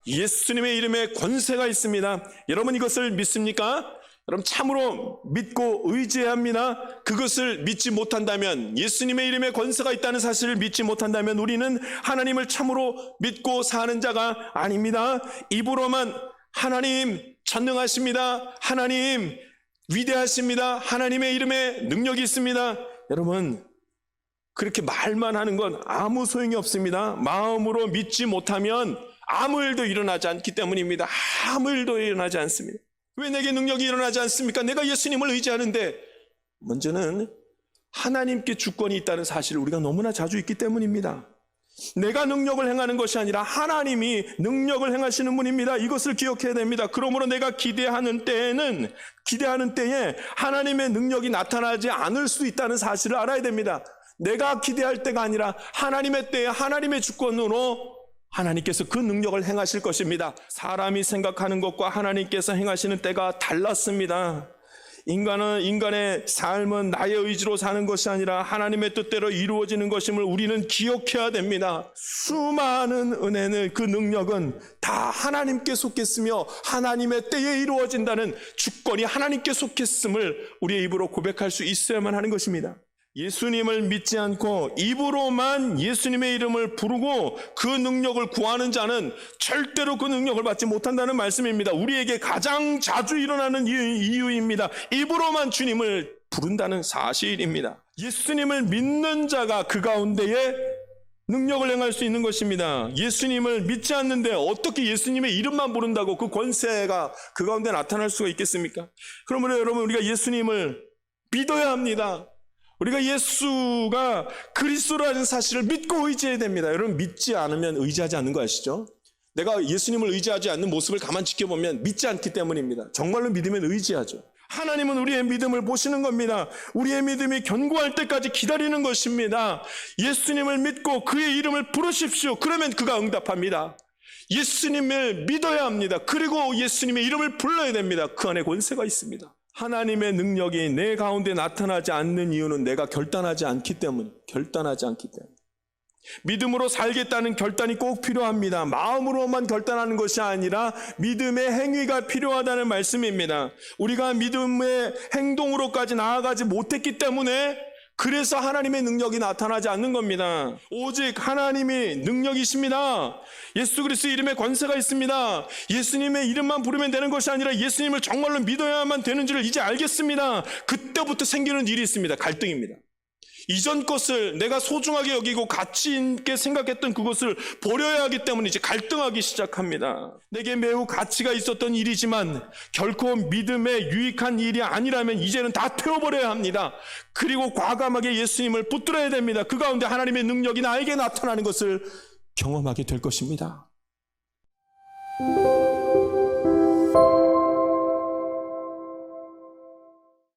예수님의 이름에 권세가 있습니다. 여러분 이것을 믿습니까? 여러분 참으로 믿고 의지해야 합니다. 그것을 믿지 못한다면, 예수님의 이름에 권세가 있다는 사실을 믿지 못한다면 우리는 하나님을 참으로 믿고 사는 자가 아닙니다. 입으로만 하나님 전능하십니다, 하나님 위대하십니다, 하나님의 이름에 능력이 있습니다, 여러분 그렇게 말만 하는 건 아무 소용이 없습니다. 마음으로 믿지 못하면 아무 일도 일어나지 않기 때문입니다. 아무 일도 일어나지 않습니다. 왜 내게 능력이 일어나지 않습니까? 내가 예수님을 의지하는데, 먼저는 하나님께 주권이 있다는 사실을 우리가 너무나 자주 잊기 때문입니다. 내가 능력을 행하는 것이 아니라 하나님이 능력을 행하시는 분입니다. 이것을 기억해야 됩니다. 그러므로 내가 기대하는 때에 하나님의 능력이 나타나지 않을 수 있다는 사실을 알아야 됩니다. 내가 기대할 때가 아니라 하나님의 때에 하나님의 주권으로 하나님께서 그 능력을 행하실 것입니다. 사람이 생각하는 것과 하나님께서 행하시는 때가 달랐습니다. 인간의 삶은 나의 의지로 사는 것이 아니라 하나님의 뜻대로 이루어지는 것임을 우리는 기억해야 됩니다. 수많은 은혜는, 그 능력은 다 하나님께 속했으며 하나님의 때에 이루어진다는 주권이 하나님께 속했음을 우리의 입으로 고백할 수 있어야만 하는 것입니다. 예수님을 믿지 않고 입으로만 예수님의 이름을 부르고 그 능력을 구하는 자는 절대로 그 능력을 받지 못한다는 말씀입니다. 우리에게 가장 자주 일어나는 이유입니다. 입으로만 주님을 부른다는 사실입니다. 예수님을 믿는 자가 그 가운데에 능력을 행할 수 있는 것입니다. 예수님을 믿지 않는데 어떻게 예수님의 이름만 부른다고 그 권세가 그 가운데 나타날 수가 있겠습니까? 그러므로 여러분, 우리가 예수님을 믿어야 합니다. 우리가 예수가 그리스도라는 사실을 믿고 의지해야 됩니다. 여러분, 믿지 않으면 의지하지 않는 거 아시죠? 내가 예수님을 의지하지 않는 모습을 가만 지켜보면 믿지 않기 때문입니다. 정말로 믿으면 의지하죠. 하나님은 우리의 믿음을 보시는 겁니다. 우리의 믿음이 견고할 때까지 기다리는 것입니다. 예수님을 믿고 그의 이름을 부르십시오. 그러면 그가 응답합니다. 예수님을 믿어야 합니다. 그리고 예수님의 이름을 불러야 됩니다. 그 안에 권세가 있습니다. 하나님의 능력이 내 가운데 나타나지 않는 이유는 내가 결단하지 않기 때문에, 믿음으로 살겠다는 결단이 꼭 필요합니다. 마음으로만 결단하는 것이 아니라 믿음의 행위가 필요하다는 말씀입니다. 우리가 믿음의 행동으로까지 나아가지 못했기 때문에, 그래서 하나님의 능력이 나타나지 않는 겁니다. 오직 하나님이 능력이십니다. 예수 그리스도 이름에 권세가 있습니다. 예수님의 이름만 부르면 되는 것이 아니라 예수님을 정말로 믿어야만 되는지를 이제 알겠습니다. 그때부터 생기는 일이 있습니다. 갈등입니다. 이전 것을 내가 소중하게 여기고 가치 있게 생각했던 그것을 버려야 하기 때문에 이제 갈등하기 시작합니다. 내게 매우 가치가 있었던 일이지만 결코 믿음에 유익한 일이 아니라면 이제는 다 태워버려야 합니다. 그리고 과감하게 예수님을 붙들어야 됩니다. 그 가운데 하나님의 능력이 나에게 나타나는 것을 경험하게 될 것입니다.